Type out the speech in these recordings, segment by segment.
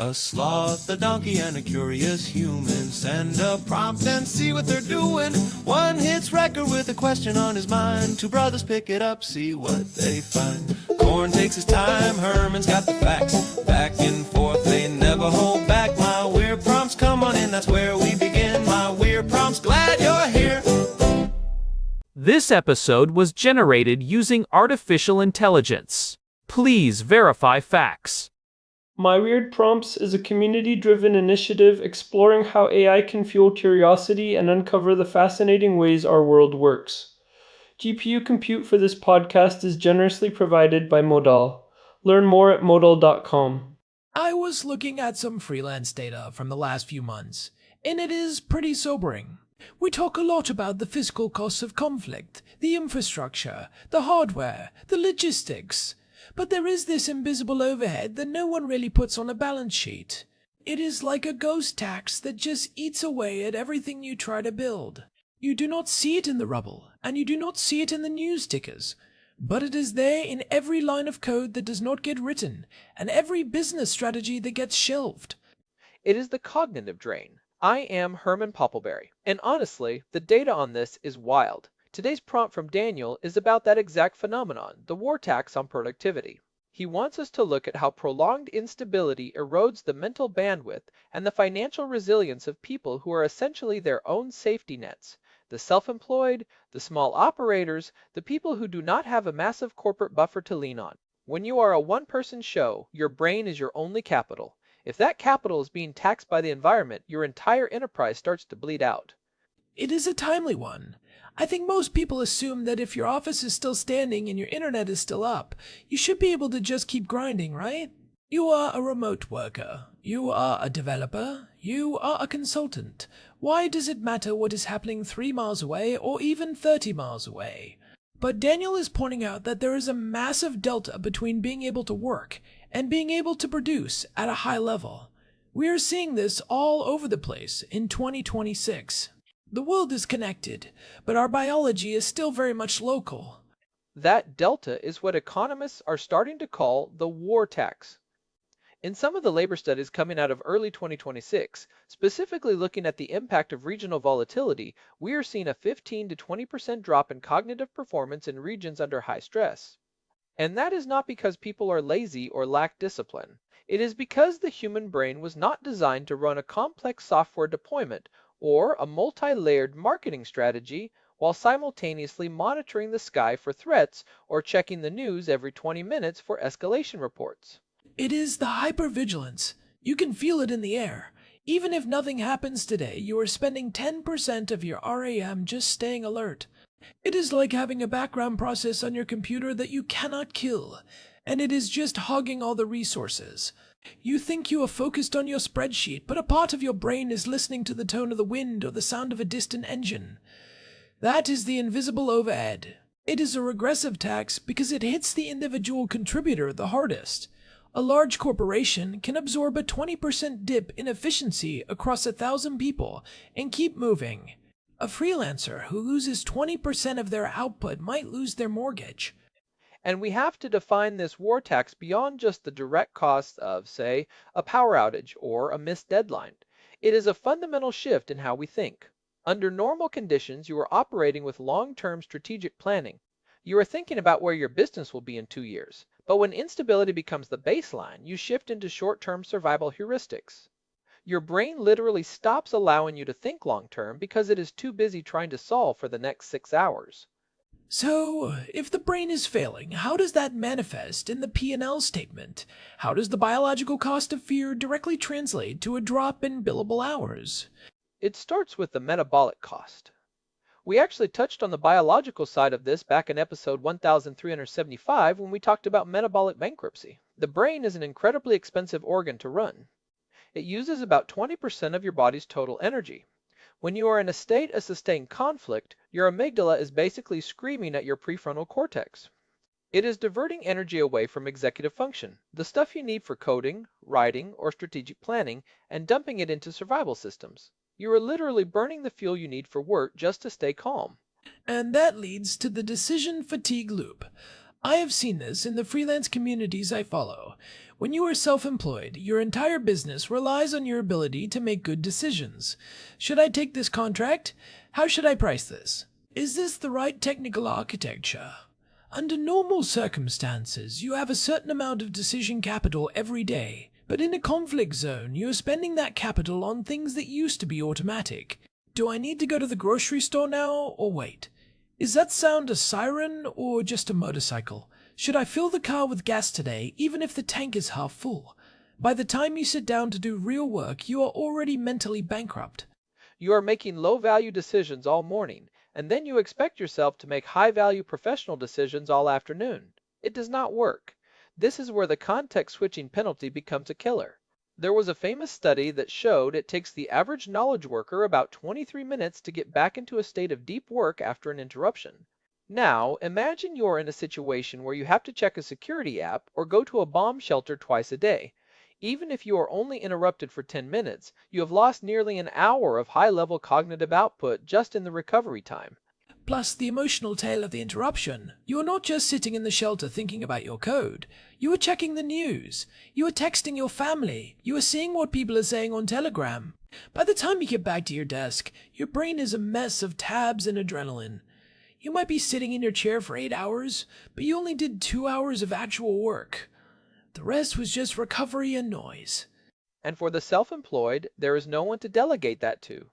A sloth, a donkey, and a curious human. Send a prompt and see what they're doing. One hits record with a question on his mind. Two brothers pick it up, see what they find. Corn takes his time, Herman's got the facts. Back and forth, they never hold back. My weird prompts, come on in, that's where we begin. My weird prompts, glad you're here. This episode was generated using artificial intelligence. Please verify facts. My Weird Prompts is a community-driven initiative exploring how AI can fuel curiosity and uncover the fascinating ways our world works. GPU compute for this podcast is generously provided by Modal. Learn more at modal.com. I was looking at some freelance data from the last few months, and it is pretty sobering. We talk a lot about the physical costs of conflict, the infrastructure, the hardware, the logistics. But there is this invisible overhead that no one really puts on a balance sheet. It is like a ghost tax that just eats away at everything you try to build. You do not see it in the rubble, and you do not see it in the news tickers. But it is there in every line of code that does not get written, and every business strategy that gets shelved. It is the cognitive drain. I am Herman Poppleberry, and honestly, the data on this is wild. Today's prompt from Daniel is about that exact phenomenon, the war tax on productivity. He wants us to look at how prolonged instability erodes the mental bandwidth and the financial resilience of people who are essentially their own safety nets. The self-employed, the small operators, the people who do not have a massive corporate buffer to lean on. When you are a one-person show, your brain is your only capital. If that capital is being taxed by the environment, your entire enterprise starts to bleed out. It is a timely one. I think most people assume that if your office is still standing and your internet is still up, you should be able to just keep grinding, right? You are a remote worker. You are a developer. You are a consultant. Why does it matter what is happening 3 miles away or even 30 miles away? But Daniel is pointing out that there is a massive delta between being able to work and being able to produce at a high level. We are seeing this all over the place in 2026. The world is connected, but our biology is still very much local. That delta is what economists are starting to call the war tax. In some of the labor studies coming out of early 2026, specifically looking at the impact of regional volatility, we are seeing a 15 to 20% drop in cognitive performance in regions under high stress. And that is not because people are lazy or lack discipline. It is because the human brain was not designed to run a complex software deployment or a multi-layered marketing strategy while simultaneously monitoring the sky for threats or checking the news every 20 minutes for escalation reports. It is the hyper-vigilance. You can feel it in the air. Even if nothing happens today, you are spending 10% of your RAM just staying alert. It is like having a background process on your computer that you cannot kill, and it is just hogging all the resources. You think you are focused on your spreadsheet, but a part of your brain is listening to the tone of the wind or the sound of a distant engine. That is the invisible overhead. It is a regressive tax because it hits the individual contributor the hardest. A large corporation can absorb a 20% dip in efficiency across 1,000 people and keep moving. A freelancer who loses 20% of their output might lose their mortgage. And we have to define this war tax beyond just the direct costs of, say, a power outage or a missed deadline. It is a fundamental shift in how we think. Under normal conditions, you are operating with long-term strategic planning. You are thinking about where your business will be in 2 years. But when instability becomes the baseline, you shift into short-term survival heuristics. Your brain literally stops allowing you to think long-term because it is too busy trying to solve for the next 6 hours. So, if the brain is failing, how does that manifest in the P&L statement? How does the biological cost of fear directly translate to a drop in billable hours? It starts with the metabolic cost. We actually touched on the biological side of this back in episode 1375 when we talked about metabolic bankruptcy. The brain is an incredibly expensive organ to run. It uses about 20% of your body's total energy. When you are in a state of sustained conflict, your amygdala is basically screaming at your prefrontal cortex. It is diverting energy away from executive function, the stuff you need for coding, writing, or strategic planning, and dumping it into survival systems. You are literally burning the fuel you need for work just to stay calm. And that leads to the decision fatigue loop. I have seen this in the freelance communities I follow. When you are self-employed, your entire business relies on your ability to make good decisions. Should I take this contract? How should I price this? Is this the right technical architecture? Under normal circumstances, you have a certain amount of decision capital every day, but in a conflict zone, you are spending that capital on things that used to be automatic. Do I need to go to the grocery store now, or wait? Is that sound a siren or just a motorcycle? Should I fill the car with gas today, even if the tank is half full? By the time you sit down to do real work, you are already mentally bankrupt. You are making low-value decisions all morning, and then you expect yourself to make high-value professional decisions all afternoon. It does not work. This is where the context-switching penalty becomes a killer. There was a famous study that showed it takes the average knowledge worker about 23 minutes to get back into a state of deep work after an interruption. Now, imagine you're in a situation where you have to check a security app or go to a bomb shelter twice a day. Even if you are only interrupted for 10 minutes, you have lost nearly an hour of high-level cognitive output just in the recovery time. Plus the emotional tail of the interruption. You are not just sitting in the shelter thinking about your code. You are checking the news. You are texting your family. You are seeing what people are saying on Telegram. By the time you get back to your desk, your brain is a mess of tabs and adrenaline. You might be sitting in your chair for 8 hours, but you only did 2 hours of actual work. The rest was just recovery and noise. And for the self-employed, there is no one to delegate that to.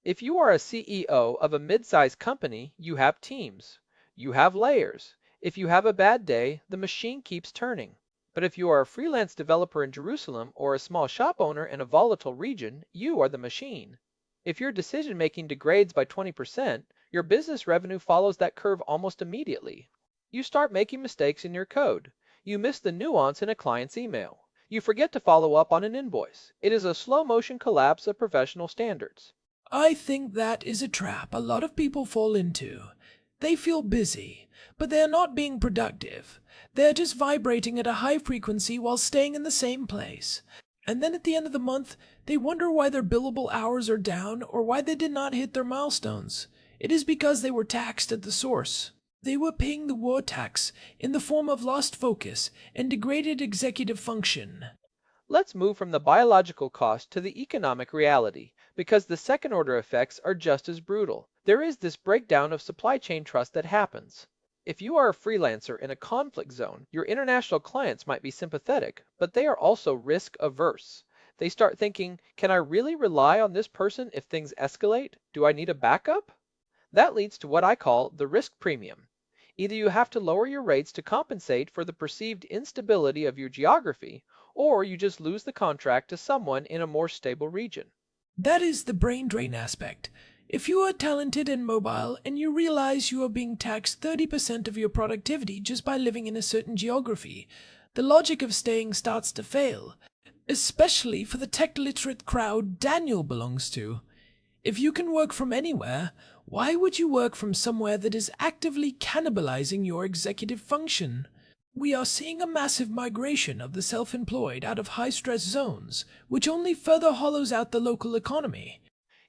If you are a CEO of a mid-sized company, you have teams. You have layers. If you have a bad day, the machine keeps turning. But if you are a freelance developer in Jerusalem or a small shop owner in a volatile region, you are the machine. If your decision-making degrades by 20%, your business revenue follows that curve almost immediately. You start making mistakes in your code. You miss the nuance in a client's email. You forget to follow up on an invoice. It is a slow-motion collapse of professional standards. I think that is a trap a lot of people fall into. They feel busy, but they are not being productive. They are just vibrating at a high frequency while staying in the same place. And then at the end of the month, they wonder why their billable hours are down or why they did not hit their milestones. It is because they were taxed at the source. They were paying the war tax in the form of lost focus and degraded executive function. Let's move from the biological cost to the economic reality, because the second-order effects are just as brutal. There is this breakdown of supply chain trust that happens. If you are a freelancer in a conflict zone, your international clients might be sympathetic, but they are also risk-averse. They start thinking, can I really rely on this person if things escalate? Do I need a backup? That leads to what I call the risk premium. Either you have to lower your rates to compensate for the perceived instability of your geography, or you just lose the contract to someone in a more stable region. That is the brain drain aspect. If you are talented and mobile and you realize you are being taxed 30% of your productivity just by living in a certain geography, the logic of staying starts to fail, especially for the tech-literate crowd Daniel belongs to. If you can work from anywhere, why would you work from somewhere that is actively cannibalizing your executive function? We are seeing a massive migration of the self-employed out of high-stress zones, which only further hollows out the local economy.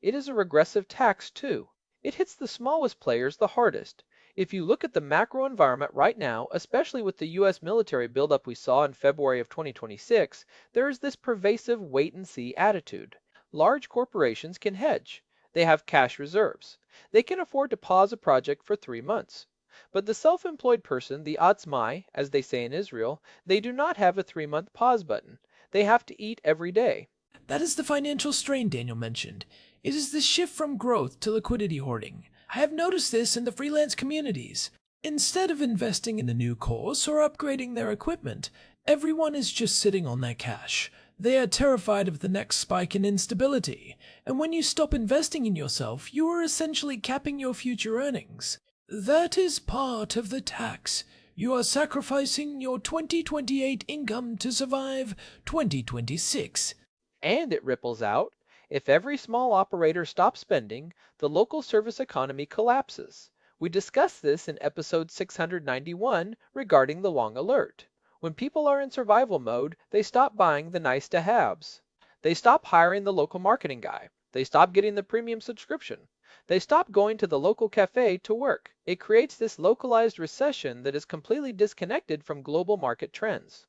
It is a regressive tax, too. It hits the smallest players the hardest. If you look at the macro environment right now, especially with the U.S. military buildup we saw in February of 2026, there is this pervasive wait-and-see attitude. Large corporations can hedge. They have cash reserves. They can afford to pause a project for 3 months. But the self-employed person, the atzmai, as they say in Israel, they do not have a 3-month pause button. They have to eat every day. That is the financial strain Daniel mentioned. It is the shift from growth to liquidity hoarding. I have noticed this in the freelance communities. Instead of investing in a new course or upgrading their equipment, everyone is just sitting on their cash. They are terrified of the next spike in instability, and when you stop investing in yourself, you are essentially capping your future earnings. That is part of the tax. You are sacrificing your 2028 income to survive 2026. And it ripples out. If every small operator stops spending, the local service economy collapses. We discussed this in episode 691 regarding the long alert. When people are in survival mode, they stop buying the nice-to-haves. They stop hiring the local marketing guy. They stop getting the premium subscription. They stop going to the local cafe to work. It creates this localized recession that is completely disconnected from global market trends.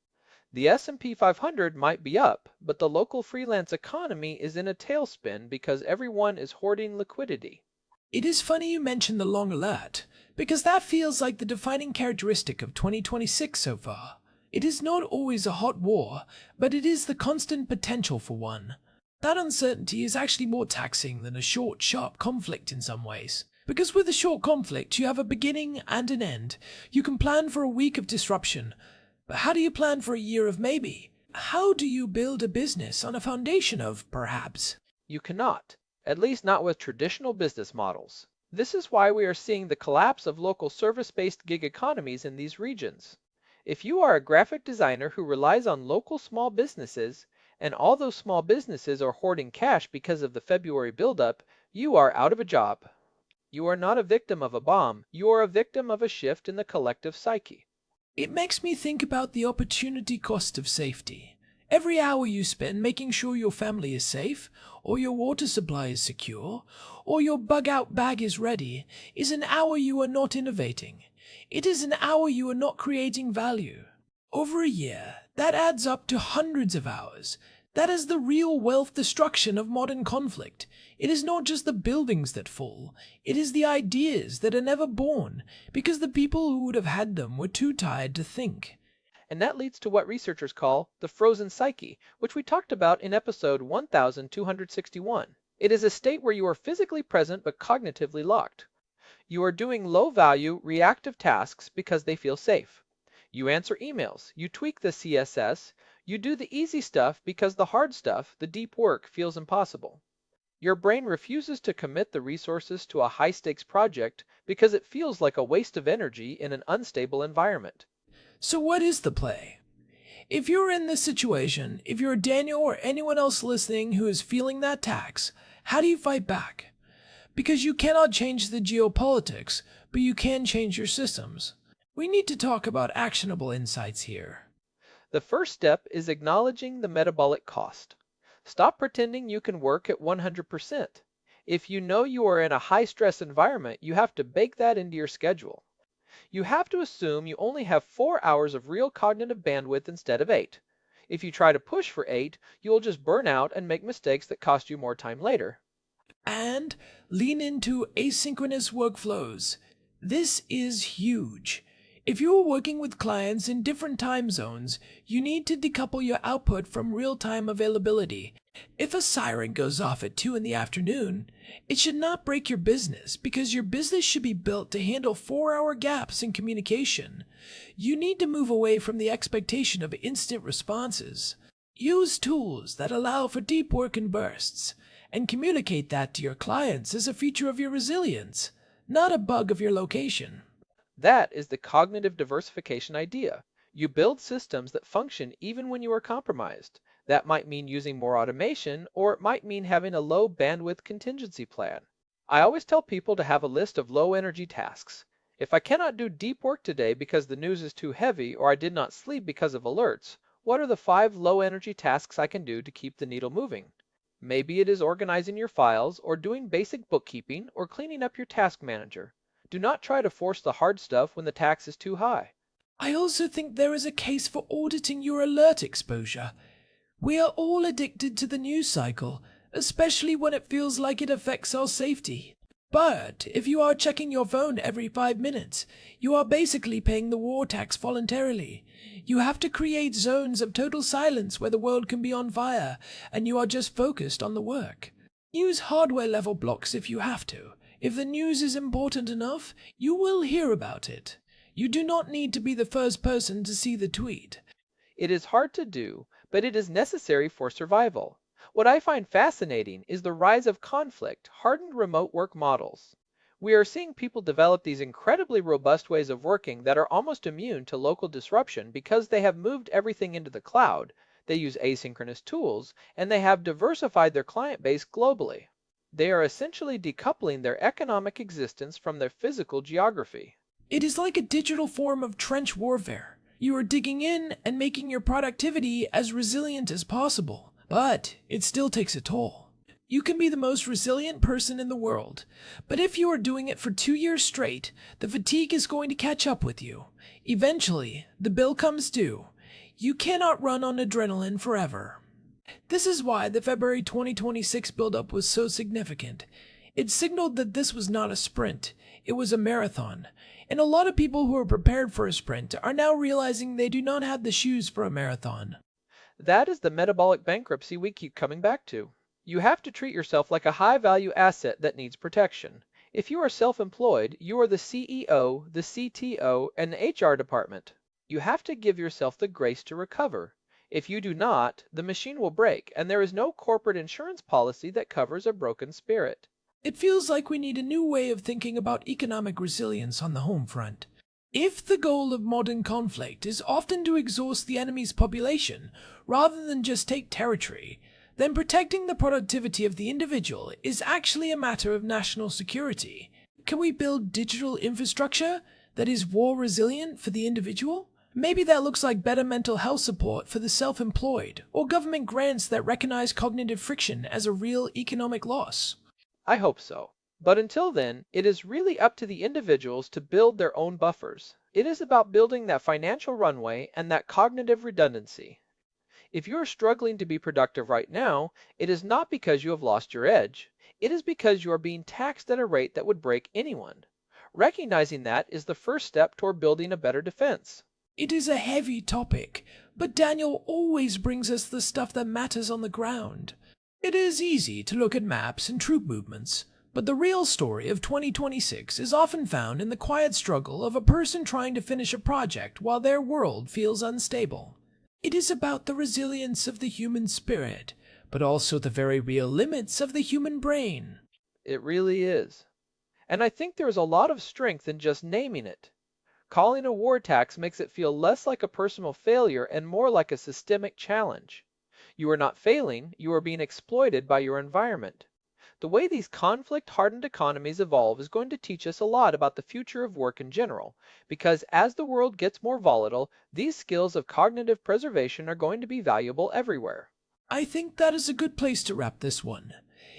The S&P 500 might be up, but the local freelance economy is in a tailspin because everyone is hoarding liquidity. It is funny you mention the long alert, because that feels like the defining characteristic of 2026 so far. It is not always a hot war, but it is the constant potential for one. That uncertainty is actually more taxing than a short, sharp conflict in some ways. Because with a short conflict, you have a beginning and an end. You can plan for a week of disruption, but how do you plan for a year of maybe? How do you build a business on a foundation of perhaps? You cannot, at least not with traditional business models. This is why we are seeing the collapse of local service-based gig economies in these regions. If you are a graphic designer who relies on local small businesses, and all those small businesses are hoarding cash because of the February buildup, you are out of a job. You are not a victim of a bomb, you are a victim of a shift in the collective psyche. It makes me think about the opportunity cost of safety. Every hour you spend making sure your family is safe, or your water supply is secure, or your bug-out bag is ready, is an hour you are not innovating. It is an hour you are not creating value. Over a year, that adds up to hundreds of hours. That is the real wealth destruction of modern conflict. It is not just the buildings that fall, it is the ideas that are never born, because the people who would have had them were too tired to think. And that leads to what researchers call the frozen psyche, which we talked about in episode 1261. It is a state where you are physically present but cognitively locked. You are doing low-value, reactive tasks because they feel safe. You answer emails, you tweak the CSS, you do the easy stuff because the hard stuff, the deep work, feels impossible. Your brain refuses to commit the resources to a high-stakes project because it feels like a waste of energy in an unstable environment. So what is the play? If you're in this situation, if you're Daniel or anyone else listening who is feeling that tax, how do you fight back? Because you cannot change the geopolitics, but you can change your systems. We need to talk about actionable insights here. The first step is acknowledging the metabolic cost. Stop pretending you can work at 100%. If you know you are in a high-stress environment, you have to bake that into your schedule. You have to assume you only have 4 hours of real cognitive bandwidth instead of 8. If you try to push for 8, you will just burn out and make mistakes that cost you more time later. And lean into asynchronous workflows. This is huge. If you are working with clients in different time zones, you need to decouple your output from real-time availability. If a siren goes off at 2 in the afternoon, it should not break your business because your business should be built to handle 4-hour gaps in communication. You need to move away from the expectation of instant responses. Use tools that allow for deep work in bursts, and communicate that to your clients as a feature of your resilience, not a bug of your location. That is the cognitive diversification idea. You build systems that function even when you are compromised. That might mean using more automation, or it might mean having a low bandwidth contingency plan. I always tell people to have a list of low energy tasks. If I cannot do deep work today because the news is too heavy or I did not sleep because of alerts, what are the 5 low energy tasks I can do to keep the needle moving? Maybe it is organizing your files, or doing basic bookkeeping, or cleaning up your task manager. Do not try to force the hard stuff when the tax is too high. I also think there is a case for auditing your alert exposure. We are all addicted to the news cycle, especially when it feels like it affects our safety. But if you are checking your phone every 5 minutes, you are basically paying the war tax voluntarily. You have to create zones of total silence where the world can be on fire, and you are just focused on the work. Use hardware-level blocks if you have to. If the news is important enough, you will hear about it. You do not need to be the first person to see the tweet. It is hard to do, but it is necessary for survival. What I find fascinating is the rise of conflict, hardened remote work models. We are seeing people develop these incredibly robust ways of working that are almost immune to local disruption because they have moved everything into the cloud, they use asynchronous tools, and they have diversified their client base globally. They are essentially decoupling their economic existence from their physical geography. It is like a digital form of trench warfare. You are digging in and making your productivity as resilient as possible, but it still takes a toll. You can be the most resilient person in the world, but if you are doing it for 2 years straight, the fatigue is going to catch up with you. Eventually, the bill comes due. You cannot run on adrenaline forever. This is why the February 2026 buildup was so significant. It signaled that this was not a sprint, it was a marathon. And a lot of people who are prepared for a sprint are now realizing they do not have the shoes for a marathon. That is the metabolic bankruptcy we keep coming back to. You have to treat yourself like a high-value asset that needs protection. If you are self-employed, you are the CEO, the CTO, and the HR department. You have to give yourself the grace to recover. If you do not, the machine will break, and there is no corporate insurance policy that covers a broken spirit. It feels like we need a new way of thinking about economic resilience on the home front. If the goal of modern conflict is often to exhaust the enemy's population rather than just take territory, then protecting the productivity of the individual is actually a matter of national security. Can we build digital infrastructure that is war resilient for the individual? Maybe that looks like better mental health support for the self-employed, or government grants that recognize cognitive friction as a real economic loss. I hope so. But until then, it is really up to the individuals to build their own buffers. It is about building that financial runway and that cognitive redundancy. If you are struggling to be productive right now, it is not because you have lost your edge. It is because you are being taxed at a rate that would break anyone. Recognizing that is the first step toward building a better defense. It is a heavy topic, but Daniel always brings us the stuff that matters on the ground. It is easy to look at maps and troop movements, but the real story of 2026 is often found in the quiet struggle of a person trying to finish a project while their world feels unstable. It is about the resilience of the human spirit, but also the very real limits of the human brain. It really is. And I think there is a lot of strength in just naming it. Calling a war tax makes it feel less like a personal failure and more like a systemic challenge. You are not failing, you are being exploited by your environment. The way these conflict-hardened economies evolve is going to teach us a lot about the future of work in general, because as the world gets more volatile, these skills of cognitive preservation are going to be valuable everywhere. I think that is a good place to wrap this one.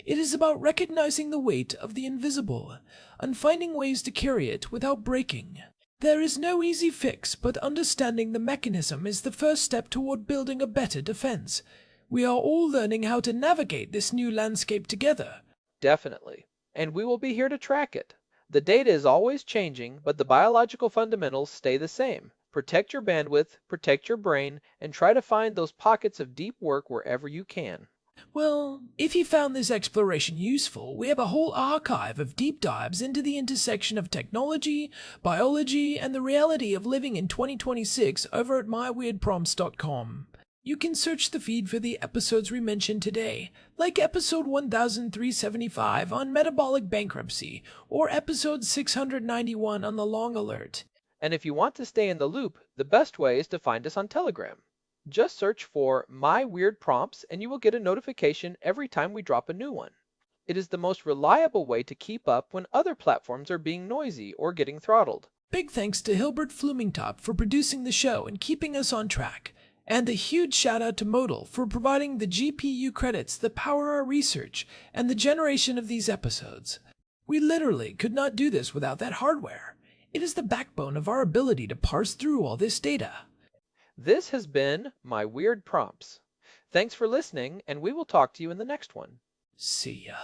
It is about recognizing the weight of the invisible and finding ways to carry it without breaking. There is no easy fix, but understanding the mechanism is the first step toward building a better defense. We are all learning how to navigate this new landscape together. Definitely. And we will be here to track it. The data is always changing, but the biological fundamentals stay the same. Protect your bandwidth, protect your brain, and try to find those pockets of deep work wherever you can. Well, if you found this exploration useful, we have a whole archive of deep dives into the intersection of technology, biology, and the reality of living in 2026 over at myweirdprompts.com. You can search the feed for the episodes we mentioned today, like episode 1375 on metabolic bankruptcy, or episode 691 on the long alert. And if you want to stay in the loop, the best way is to find us on Telegram. Just search for My Weird Prompts and you will get a notification every time we drop a new one. It is the most reliable way to keep up when other platforms are being noisy or getting throttled. Big thanks to Hilbert Flumingtop for producing the show and keeping us on track. And a huge shout out to Modal for providing the GPU credits that power our research and the generation of these episodes. We literally could not do this without that hardware. It is the backbone of our ability to parse through all this data. This has been My Weird Prompts. Thanks for listening, and we will talk to you in the next one. See ya.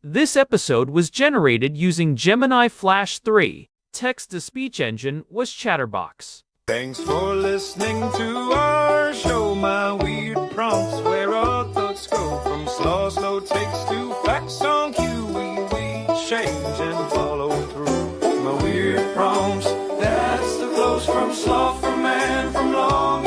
This episode was generated using Gemini Flash 3. Text-to-speech engine was Chatterbox. Thanks for listening to our show, My Weird Prompts, where our thoughts go from slow takes to facts on cue. We change and follow through. My Weird Prompts, that's the flows from sloth, from man, from long